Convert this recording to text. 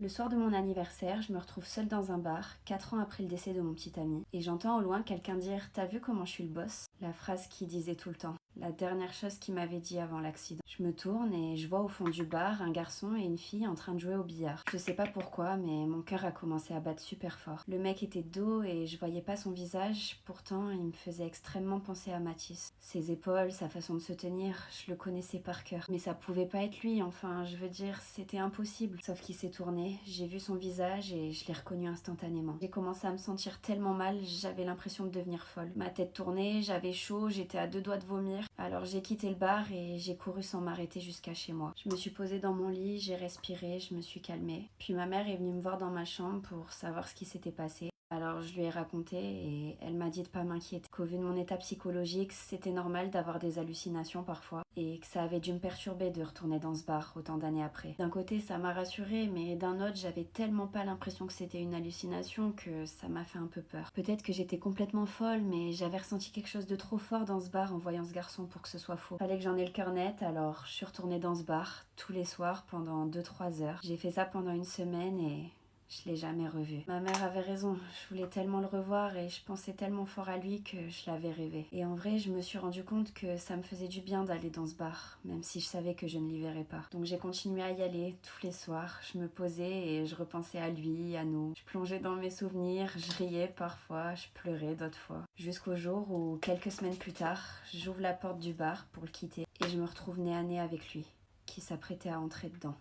Le soir de mon anniversaire, je me retrouve seule dans un bar, 4 ans après le décès de mon petit ami, et j'entends au loin quelqu'un dire « T'as vu comment je suis le boss ?» La phrase qu'il disait tout le temps, la dernière chose qu'il m'avait dit avant l'accident. Je me tourne et je vois au fond du bar un garçon et une fille en train de jouer au billard. Je sais pas pourquoi, mais mon cœur a commencé à battre super fort. Le mec était de dos et je voyais pas son visage, pourtant il me faisait extrêmement penser à Mathis. Ses épaules, sa façon de se tenir, je le connaissais par cœur. Mais ça pouvait pas être lui, enfin, je veux dire, c'était impossible. Sauf qu'il s'est tourné, j'ai vu son visage et je l'ai reconnu instantanément. J'ai commencé à me sentir tellement mal, j'avais l'impression de devenir folle. Ma tête tournait, j'avais chaud, j'étais à 2 doigts de vomir. Alors j'ai quitté le bar et j'ai couru sans m'arrêter jusqu'à chez moi. Je me suis posée dans mon lit, j'ai respiré, je me suis calmée. Puis ma mère est venue me voir dans ma chambre pour savoir ce qui s'était passé. Alors je lui ai raconté et elle m'a dit de pas m'inquiéter, qu'au vu de mon état psychologique, c'était normal d'avoir des hallucinations parfois et que ça avait dû me perturber de retourner dans ce bar autant d'années après. D'un côté ça m'a rassurée, mais d'un autre j'avais tellement pas l'impression que c'était une hallucination que ça m'a fait un peu peur. Peut-être que j'étais complètement folle, mais j'avais ressenti quelque chose de trop fort dans ce bar en voyant ce garçon pour que ce soit faux. Fallait que j'en ai le cœur net, alors je suis retournée dans ce bar tous les soirs pendant 2-3 heures. J'ai fait ça pendant une semaine et je l'ai jamais revu. Ma mère avait raison, je voulais tellement le revoir et je pensais tellement fort à lui que je l'avais rêvé. Et en vrai, je me suis rendu compte que ça me faisait du bien d'aller dans ce bar, même si je savais que je ne l'y verrais pas. Donc j'ai continué à y aller tous les soirs. Je me posais et je repensais à lui, à nous. Je plongeais dans mes souvenirs, je riais parfois, je pleurais d'autres fois. Jusqu'au jour où, quelques semaines plus tard, j'ouvre la porte du bar pour le quitter et je me retrouve nez à nez avec lui, qui s'apprêtait à entrer dedans.